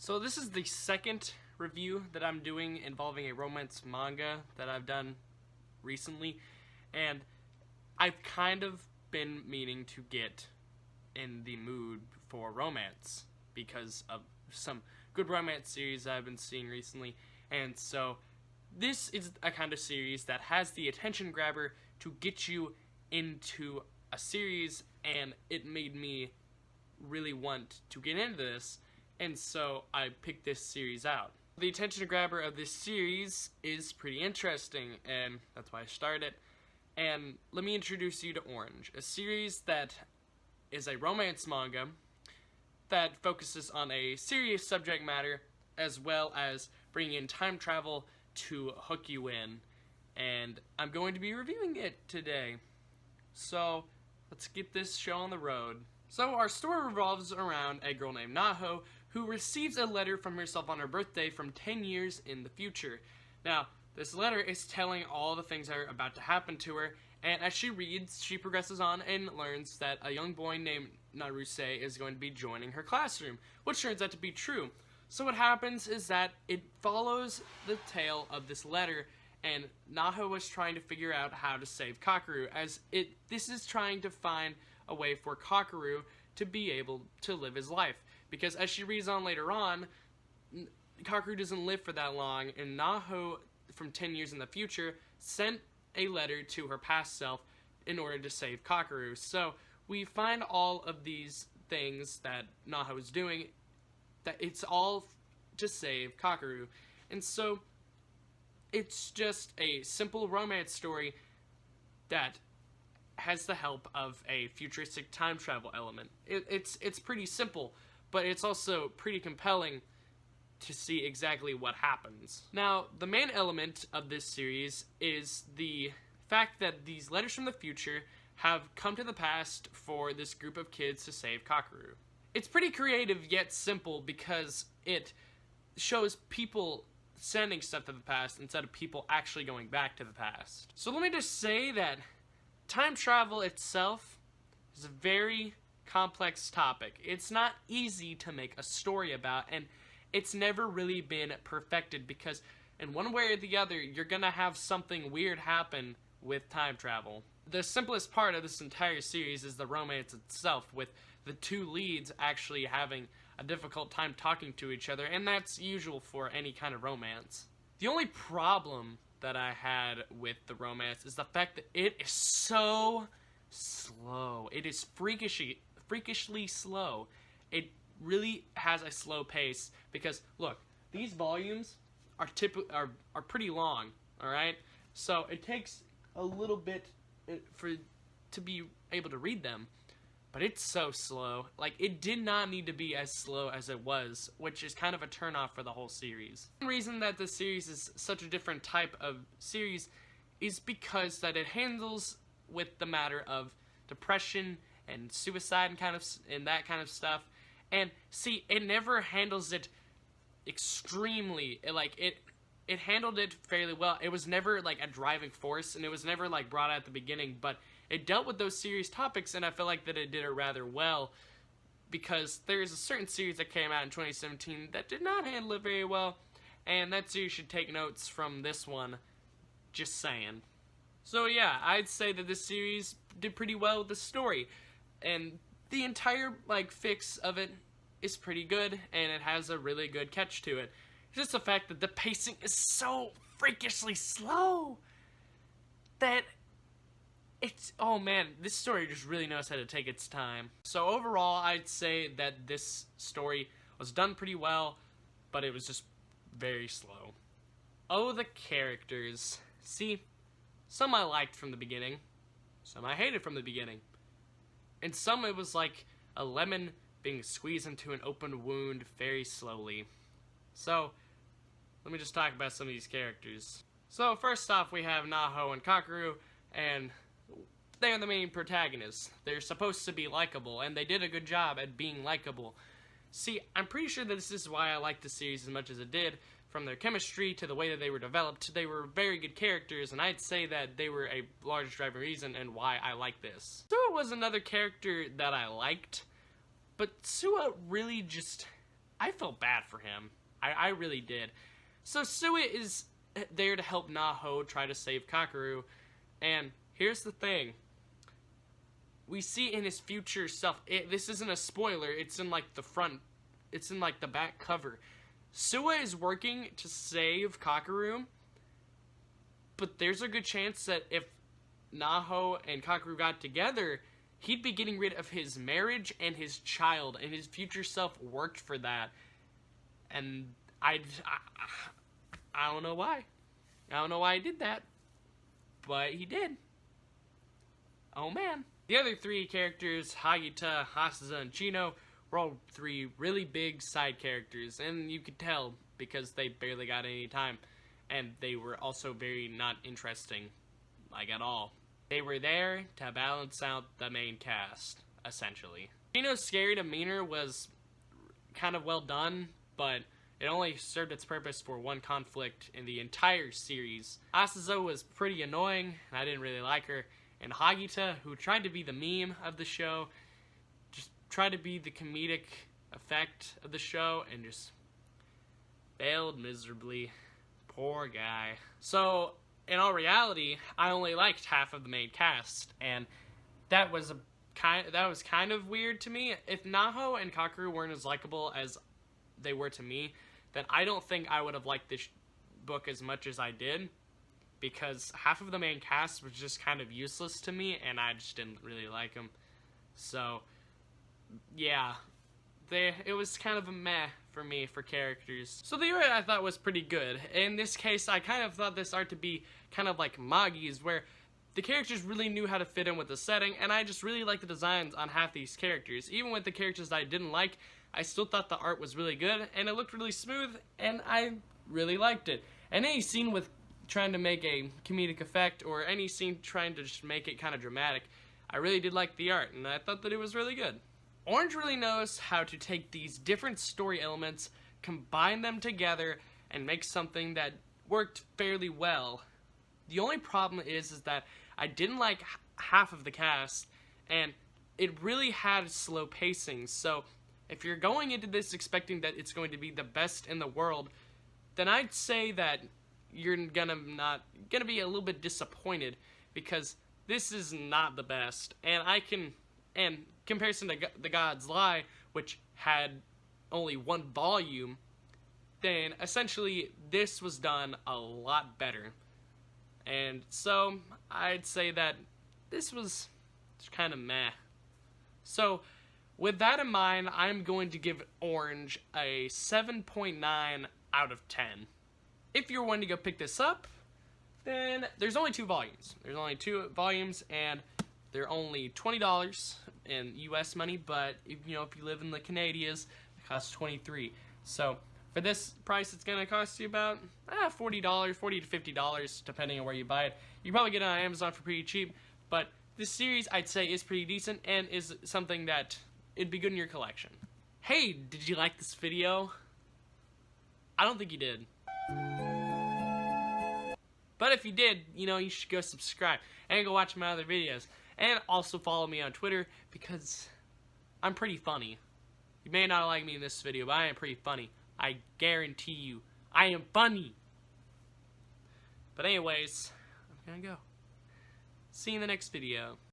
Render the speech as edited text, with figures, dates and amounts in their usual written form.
So this is the second review that I'm doing involving a romance manga that I've done recently, and I've kind of been meaning to get in the mood for romance because of some good romance series I've been seeing recently, and so this is a kind of series that has the attention grabber to get you into a series, and it made me really want to get into this, and so I picked this series out. The attention grabber of this series is pretty interesting, and that's why I started. And let me introduce you to Orange, a series that is a romance manga that focuses on a serious subject matter as well as bringing in time travel to hook you in. And I'm going to be reviewing it today. So let's get this show on the road. So our story revolves around a girl named Naho who receives a letter from herself on her birthday from 10 years in the future. Now, this letter is telling all the things that are about to happen to her, and as she reads, she progresses on and learns that a young boy named Naruse is going to be joining her classroom, which turns out to be true. So what happens is that it follows the tale of this letter, and Naho was trying to figure out how to save Kakeru, as this is trying to find a way for Kakeru to be able to live his life. Because as she reads on later on, Kakeru doesn't live for that long, and Naho, from 10 years in the future, sent a letter to her past self in order to save Kakeru. So we find all of these things that Naho is doing, that it's all to save Kakeru. And so it's just a simple romance story that has the help of a futuristic time travel element. It's pretty simple, but it's also pretty compelling to see exactly what happens. Now, the main element of this series is the fact that these letters from the future have come to the past for this group of kids to save Kakeru. It's pretty creative yet simple because it shows people sending stuff to the past instead of people actually going back to the past. So let me just say that time travel itself is a very complex topic. It's not easy to make a story about, and it's never really been perfected because in one way or the other, you're gonna have something weird happen with time travel. The simplest part of this entire series is the romance itself, with the two leads actually having a difficult time talking to each other, and that's usual for any kind of romance. The only problem that I had with the romance is the fact that it is so slow. It is freakishly slow. It really has a slow pace because look, these volumes are pretty long, all right? So it takes a little bit to be able to read them, but it's so slow. Like, it did not need to be as slow as it was, which is kind of a turnoff for the whole series. One reason that this series is such a different type of series is because that it handles with the matter of depression and suicide and that kind of stuff. And see, it never handles it extremely, it handled it fairly well. It was never like a driving force, and it was never like brought out at the beginning, but it dealt with those serious topics, and I feel like that it did it rather well, because there's a certain series that came out in 2017 that did not handle it very well, and that series should take notes from this one, just saying. So yeah, I'd say that this series did pretty well with the story, and the entire fix of it is pretty good, and it has a really good catch to it. It's just the fact that the pacing is so freakishly slow that oh man, this story just really knows how to take its time. So overall, I'd say that this story was done pretty well, but it was just very slow. Oh, the characters. See, some I liked from the beginning, some I hated from the beginning. And some it was like a lemon being squeezed into an open wound very slowly. So, let me just talk about some of these characters. So, first off, we have Naho and Kakeru, and they are the main protagonists. They're supposed to be likable, and they did a good job at being likable. See, I'm pretty sure that this is why I liked the series as much as it did. From their chemistry to the way that they were developed, they were very good characters, and I'd say that they were a large driving reason and why I like this. Suwa was another character that I liked, but Suwa really just, I felt bad for him. I really did. So Suet is there to help Naho try to save Kakeru, and here's the thing. We see in his future self, this isn't a spoiler, it's in like the front, it's in like the back cover. Suet is working to save Kakeru, but there's a good chance that if Naho and Kakeru got together, he'd be getting rid of his marriage and his child, and his future self worked for that. And I don't know why. I don't know why he did that, but he did. Oh man. The other three characters, Hagita, Hasuza, and Chino, were all three really big side characters, and you could tell because they barely got any time, and they were also very not interesting, like at all. They were there to balance out the main cast, essentially. Chino's scary demeanor was kind of well done, but it only served its purpose for one conflict in the entire series. Asuzo was pretty annoying, and I didn't really like her. And Hagita, who tried to be the meme of the show, just tried to be the comedic effect of the show, and just failed miserably. Poor guy. So, in all reality, I only liked half of the main cast, and that was kind of weird to me. If Naho and Kakeru weren't as likable as they were to me, then I don't think I would have liked this book as much as I did, because half of the main cast was just kind of useless to me, and I just didn't really like them. So, yeah, it was kind of a meh for me for characters. So the art I thought was pretty good. In this case, I kind of thought this art to be kind of like Magi's, where the characters really knew how to fit in with the setting, and I just really liked the designs on half these characters. Even with the characters that I didn't like, I still thought the art was really good, and it looked really smooth, and I really liked it. And any scene with trying to make a comedic effect, or any scene trying to just make it kind of dramatic, I really did like the art, and I thought that it was really good. Orange really knows how to take these different story elements, combine them together, and make something that worked fairly well. The only problem is that I didn't like half of the cast, and it really had slow pacing. So if you're going into this expecting that it's going to be the best in the world, then I'd say that you're gonna be a little bit disappointed, because this is not the best. And in comparison to The God's Lie, which had only one volume, then essentially this was done a lot better. And so I'd say that this was kind of meh. So with that in mind, I'm going to give Orange a 7.9 out of 10. If you're wanting to go pick this up, then there's only 2 volumes. There's only 2 volumes, and they're only $20 in US money, but if you live in the Canadias, it costs $23. So for this price, it's gonna cost you about $40 to $50, depending on where you buy it. You probably get it on Amazon for pretty cheap, but this series, I'd say, is pretty decent and is something that it'd be good in your collection. Hey, did you like this video? I don't think you did. But if you did, you should go subscribe and go watch my other videos. And also follow me on Twitter, because I'm pretty funny. You may not like me in this video, but I am pretty funny. I guarantee you, I am funny. But anyways, I'm gonna go. See you in the next video.